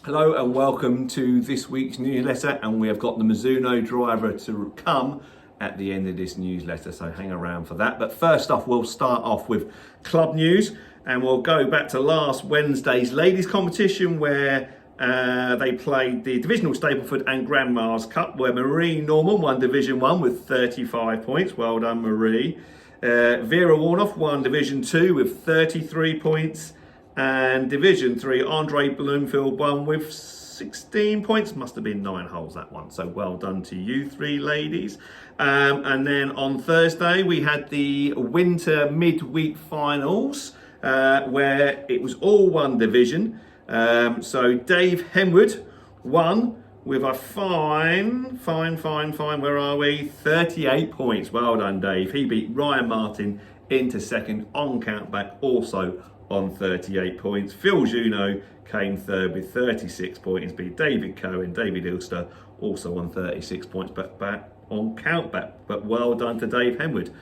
Hello and welcome to this week's newsletter, and we have got the Mizuno driver to come at the end of this newsletter, so hang around for that. But first off, we'll start off with club news, and we'll go back to last Wednesday's ladies competition where they played the Divisional Stapleford and Grandma's Cup, where Marie Norman won Division 1 with 35 points. Well done, Marie. Vera Warnoff won Division 2 with 33 points. And Division 3, Andre Bloomfield won with 16 points. Must have been 9 holes, that one. So well done to you three ladies. And then on Thursday, we had the winter midweek finals, where it was all one division. So Dave Henwood won with a fine, where are we? 38 points. Well done, Dave. He beat Ryan Martin into second on countback, also on 38 points. Phil Juno came third with 36 points, beat David Cohen, David Ilster also on 36 points, but back on countback. But well done to Dave Henwood.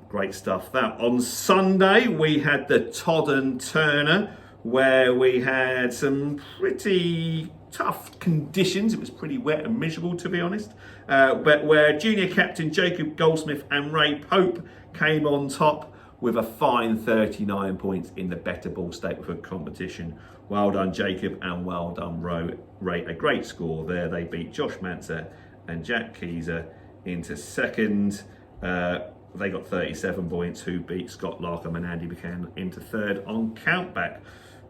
Great stuff that. On Sunday, we had the Todden Turner, where we had some pretty tough conditions. It was pretty wet and miserable, to be honest. But where junior captain Jacob Goldsmith and Ray Pope came on top with a fine 39 points in the better ball Stapleford competition. Well done, Jacob, and well done, Ray. A great score there. They beat Josh Manser and Jack Keezer into second. They got 37 points, who beat Scott Larkham and Andy Buchanan into third on countback.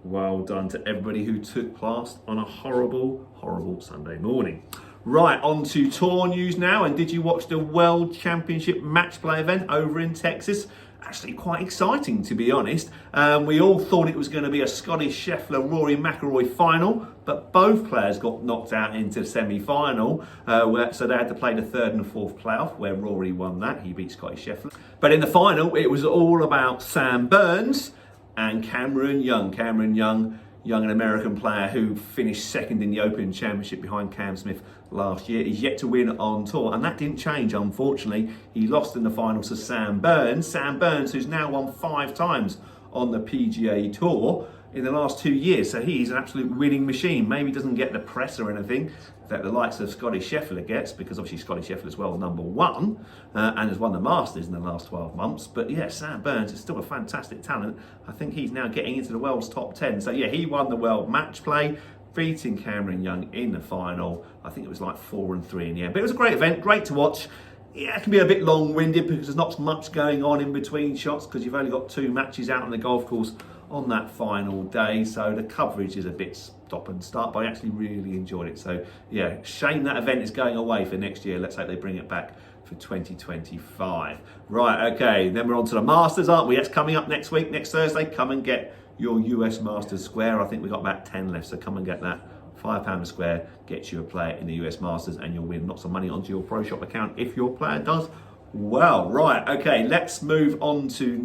Well done to everybody who took part on a horrible Sunday morning. Right, on to tour news now. And did you watch the World Championship match play event over in Texas? Actually quite exciting, to be honest. We all thought it was going to be a Scottish Scheffler Rory McIlroy final, but both players got knocked out into semi-final, so they had to play the third and fourth playoff, where Rory won that. He beat Scottish Scheffler. But in the final, it was all about Sam Burns and Cameron Young. Cameron Young, an American player who finished second in the Open Championship behind Cam Smith last year. He's yet to win on tour, and that didn't change, unfortunately. He lost in the finals to Sam Burns. Sam Burns, who's now won 5 times on the PGA Tour in the last 2 years. So he's an absolute winning machine. Maybe he doesn't get the press or anything that the likes of Scottish Scheffler gets, because obviously Scottish Scheffler is well #1 and has won the Masters in the last 12 months. But yeah, Sam Burns is still a fantastic talent. I think he's now getting into the world's top 10. So yeah, he won the world match play, beating Cameron Young in the final. I think it was like 4-3 in the end. But it was a great event, great to watch. Yeah, it can be a bit long-winded because there's not much going on in between shots, because you've only got 2 matches out on the golf course on that final day, so the coverage is a bit stop and start, but I actually really enjoyed it. So yeah, shame that event is going away for next year. Let's hope they bring it back for 2025. Right, okay, then we're on to the Masters, aren't we? That's coming up next week, next Thursday. Come and get your US Masters square. I think we've got about 10 left, so come and get that. £5 a square gets you a player in the US Masters, and you'll win lots of money onto your Pro Shop account if your player does well. Right, okay, let's move on to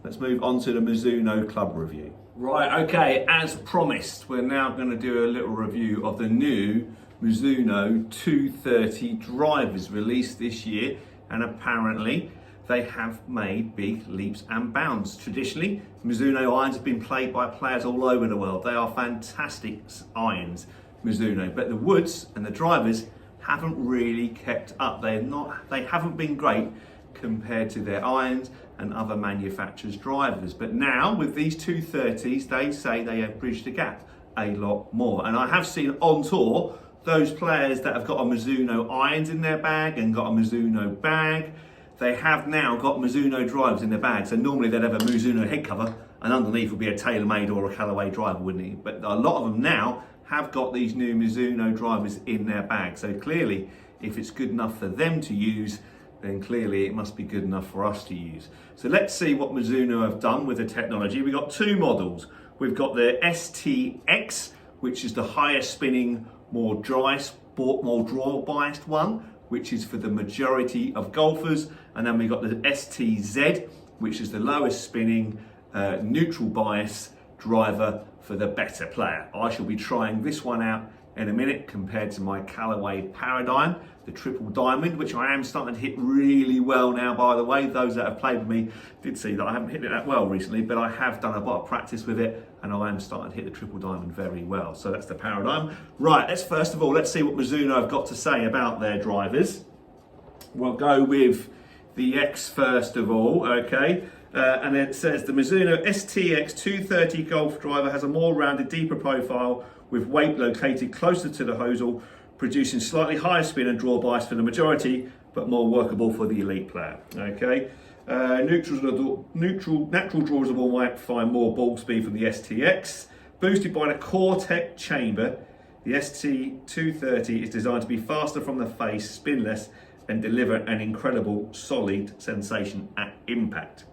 the Mizuno club review. Right, okay, as promised, we're now going to do a little review of the new Mizuno 230 drivers released this year, and apparently they have made big leaps and bounds. Traditionally, Mizuno irons have been played by players all over the world. They are fantastic irons, Mizuno, but the woods and the drivers haven't really kept up. They haven't been great compared to their irons and other manufacturers' drivers. But now with these 230s, they say they have bridged the gap a lot more. And I have seen on tour those players that have got a Mizuno irons in their bag and got a Mizuno bag. They have now got Mizuno drivers in their bag. So normally they'd have a Mizuno head cover and underneath would be a TaylorMade or a Callaway driver, wouldn't it? But a lot of them now have got these new Mizuno drivers in their bag. So clearly, if it's good enough for them to use, then clearly it must be good enough for us to use. So let's see what Mizuno have done with the technology. We've got 2 models. We've got the STX, which is the higher spinning, more draw biased one, which is for the majority of golfers. And then we've got the STZ, which is the lowest spinning, neutral bias driver for the better player. I shall be trying this one out in a minute compared to my Callaway Paradigm, the triple diamond, which I am starting to hit really well now, by the way. Those that have played with me did see that I haven't hit it that well recently, but I have done a lot of practice with it and I am starting to hit the triple diamond very well. So that's the Paradigm. Right, let's first of all, let's see what Mizuno have got to say about their drivers. We'll go with the X first of all, okay? And it says the Mizuno STX 230 Golf driver has a more rounded, deeper profile with weight located closer to the hosel, producing slightly higher spin and draw bias for the majority, but more workable for the elite player. Okay, natural draws of all might find more ball speed from the STX, boosted by the Core-Tech chamber. The ST230 is designed to be faster from the face, spin less, and deliver an incredible solid sensation at impact.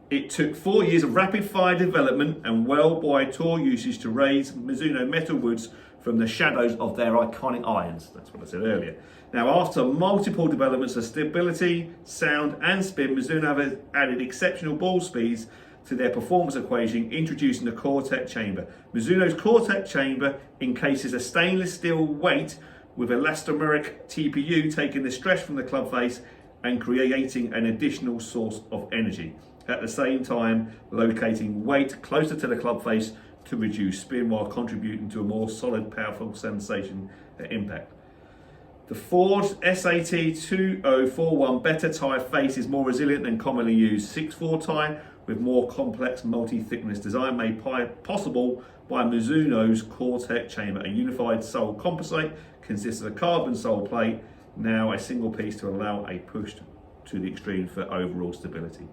It took 4 years of rapid fire development and worldwide tour usage to raise Mizuno metal woods from the shadows of their iconic irons. That's what I said earlier. Now, after multiple developments of stability, sound and spin, Mizuno have added exceptional ball speeds to their performance equation, introducing the Core-Tech chamber. Mizuno's Core-Tech chamber encases a stainless steel weight with elastomeric TPU, taking the stress from the club face and creating an additional source of energy. At the same time, locating weight closer to the club face to reduce spin while contributing to a more solid, powerful sensation at impact. The Ford SAT 2041 better tie face is more resilient than commonly used 6/4 tie with more complex multi-thickness design made possible by Mizuno's Core-Tech chamber. A unified sole composite consists of a carbon sole plate, now a single piece to allow a push to the extreme for overall stability.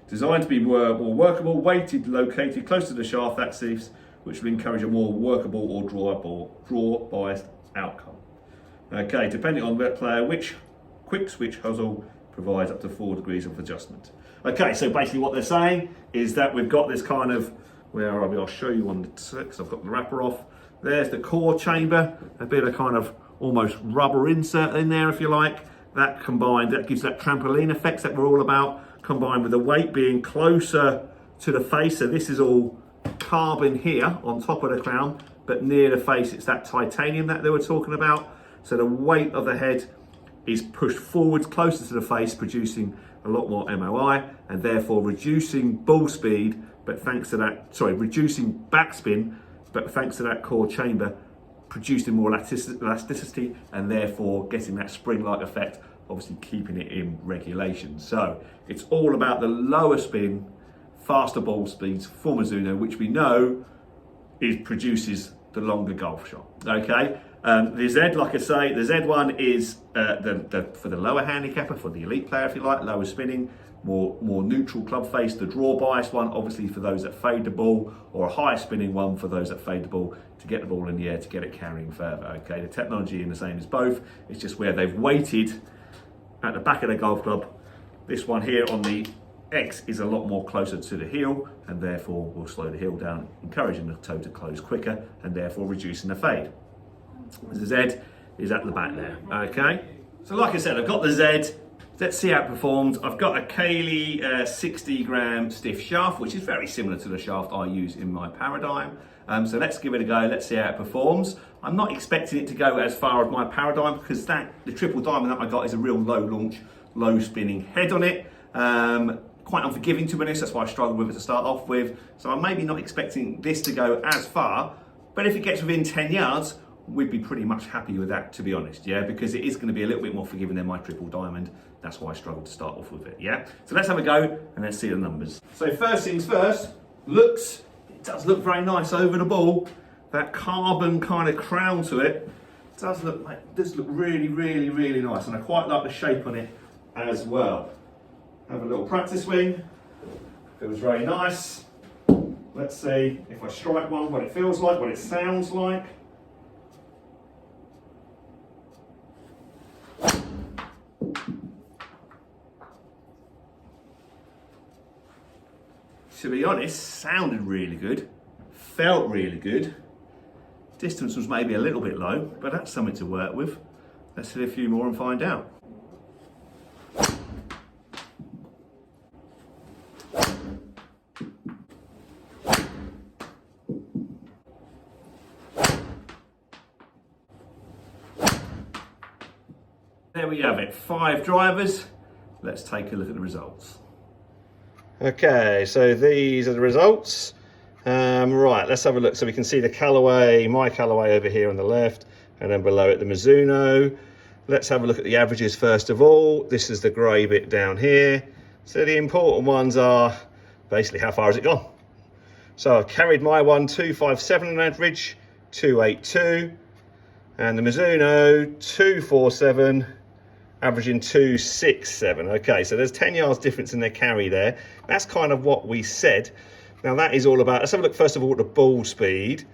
Designed to be more workable, weighted, located close to the shaft axis, which will encourage a more workable or draw biased outcome. Okay, depending on the player, which quick switch hosel provides up to 4 degrees of adjustment. Okay, so basically what they're saying is that we've got this kind of, where are we? I'll show you on the because I've got the wrapper off. There's the core chamber, a bit of kind of almost rubber insert in there, if you like. That combined, that gives that trampoline effects that we're all about, combined with the weight being closer to the face. So this is all carbon here on top of the crown, but near the face it's that titanium that they were talking about. So the weight of the head is pushed forwards closer to the face, producing a lot more MOI and therefore reducing ball speed, but thanks to that, reducing backspin, but thanks to that core chamber, producing more elasticity and therefore getting that spring-like effect, obviously keeping it in regulation. So it's all about the lower spin, faster ball speeds for Mizuno, which we know produces the longer golf shot. Okay, the Z, like I say, the Z1 is for the lower handicapper, for the elite player, if you like, lower spinning, more neutral club face. The draw bias one, obviously for those that fade the ball, or a higher spinning one for those that fade the ball to get the ball in the air to get it carrying further. Okay, the technology is the same as both. It's just where they've weighted at the back of the golf club. This one here on the X is a lot more closer to the heel and therefore will slow the heel down, encouraging the toe to close quicker and therefore reducing the fade. The Z is at the back there, okay? So like I said, I've got the Z. Let's see how it performs. I've got a Cayley 60 gram stiff shaft, which is very similar to the shaft I use in my Paradigm. So let's give it a go, let's see how it performs. I'm not expecting it to go as far as my Paradigm because the triple diamond that I got is a real low launch, low spinning head on it. Quite unforgiving to be honest, that's why I struggled with it to start off with. So I'm maybe not expecting this to go as far, but if it gets within 10 yards, we'd be pretty much happy with that, to be honest, yeah, because it is going to be a little bit more forgiving than my triple diamond. That's why I struggled to start off with it, yeah. So let's have a go and let's see the numbers. So first things first, it does look very nice over the ball. That carbon kind of crown to it does look really, really, really nice, and I quite like the shape on it as well. Have a little practice swing. Feels very nice. Let's see if I strike one, what it feels like, what it sounds like. To be honest, sounded really good, felt really good. Distance was maybe a little bit low, but that's something to work with. Let's hit a few more and find out. There we have it, 5 drivers. Let's take a look at the results. Okay, so these are the results. Right, let's have a look. So we can see the colourway, my colourway over here on the left, and then below it the Mizuno. Let's have a look at the averages first of all. This is the grey bit down here. So the important ones are basically how far has it gone. So I carried my one 257 on average, 282, and the Mizuno 247, averaging 267. Okay, so there's 10 yards difference in their carry there. That's kind of what we said. Now that is all about, let's have a look first of all at the ball speed.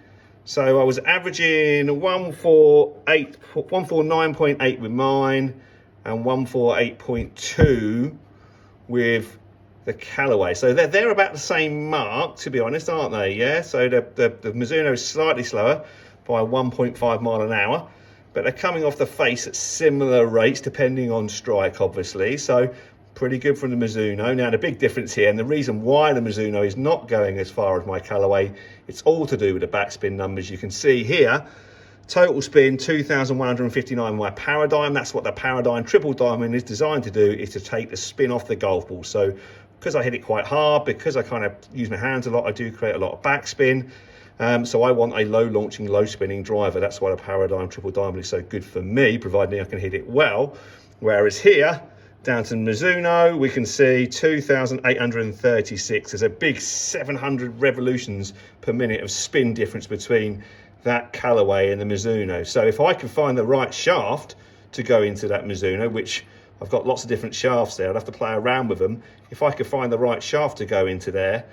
So I was averaging 149.8 with mine and 148.2 with the Callaway. So they're about the same mark, to be honest, aren't they? Yeah, so the Mizuno is slightly slower by 1.5 mile an hour, but they're coming off the face at similar rates depending on strike, obviously. So pretty good from the Mizuno. Now the big difference here, and the reason why the Mizuno is not going as far as my Callaway, it's all to do with the backspin numbers. You can see here, total spin 2,159 my Paradigm. That's what the Paradigm Triple Diamond is designed to do, is to take the spin off the golf ball. So because I hit it quite hard, because I kind of use my hands a lot, I do create a lot of backspin. So I want a low launching, low spinning driver. That's why the Paradigm Triple Diamond is so good for me, providing I can hit it well. Whereas here, down to Mizuno, we can see 2,836. There's a big 700 revolutions per minute of spin difference between that Callaway and the Mizuno. So if I can find the right shaft to go into that Mizuno, which I've got lots of different shafts there, I'd have to play around with them. If I could find the right shaft to go into there,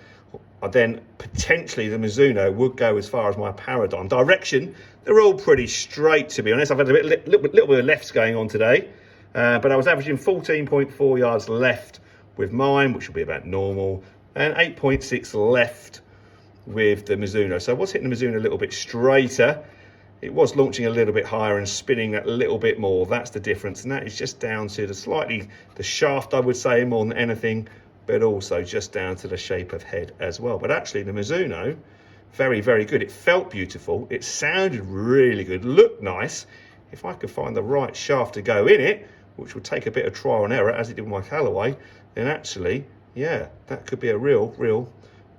then potentially the Mizuno would go as far as my Paradigm. Direction, they're all pretty straight, to be honest. I've had a little bit of lefts going on today. But I was averaging 14.4 yards left with mine, which will be about normal, and 8.6 left with the Mizuno. So I was hitting the Mizuno a little bit straighter. It was launching a little bit higher and spinning a little bit more. That's the difference, and that is just down to the shaft, I would say, more than anything, but also just down to the shape of head as well. But actually the Mizuno, very, very good. It felt beautiful. It sounded really good, looked nice. If I could find the right shaft to go in it, which would take a bit of trial and error, as it did with my Callaway, then actually, yeah, that could be a real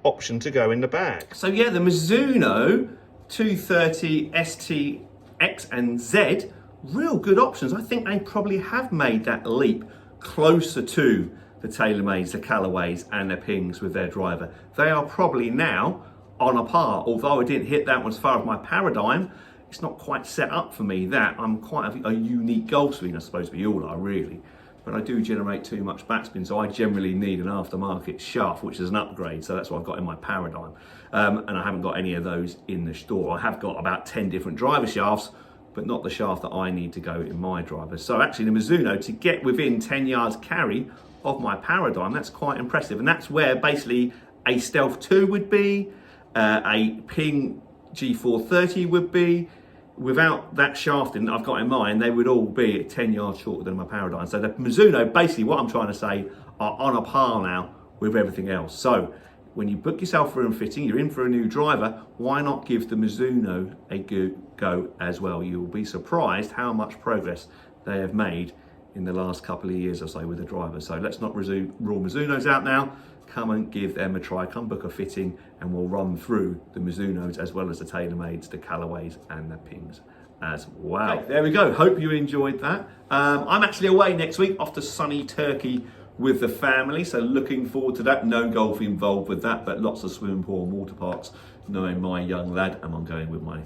option to go in the bag. So yeah, the Mizuno 230 ST X and Z, real good options. I think they probably have made that leap closer to the TaylorMades, the Callaways and the Pings with their driver. They are probably now on a par, although I didn't hit that one as far as my Paradigm. It's not quite set up for me that. I'm quite a unique golf swing, I suppose we all are really, but I do generate too much backspin, so I generally need an aftermarket shaft, which is an upgrade, so that's what I've got in my Paradigm. And I haven't got any of those in the store. I have got about 10 different driver shafts, but not the shaft that I need to go in my driver. So actually the Mizuno, to get within 10 yards carry of my Paradigm, that's quite impressive, and that's where basically a Stealth 2 would be, a Ping G430 would be. Without that shafting that I've got in mind, they would all be 10 yards shorter than my Paradigm. So the Mizuno, basically what I'm trying to say, are on a par now with everything else. So when you book yourself for a fitting, you're in for a new driver, why not give the Mizuno a good go as well? You'll be surprised how much progress they have made in the last couple of years or so with the driver. So let's not rule Mizunos out now. Come and give them a try, come book a fitting, and we'll run through the Mizunos as well as the TaylorMades, the Callaways and the Pings as well. Okay, there we go, hope you enjoyed that. I'm actually away next week off to sunny Turkey with the family, so looking forward to that. No golf involved with that, but lots of swimming pool and water parks, knowing my young lad, and I'm going with my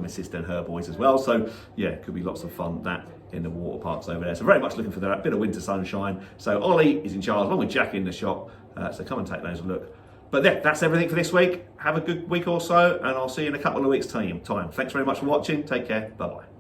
sister and her boys as well. So yeah, could be lots of fun that in the water parks over there. So very much looking for that bit of winter sunshine. So Ollie is in charge, along with Jack in the shop. So come and take those a look. But yeah, that's everything for this week. Have a good week or so, and I'll see you in a couple of weeks' time. Thanks very much for watching. Take care. Bye-bye.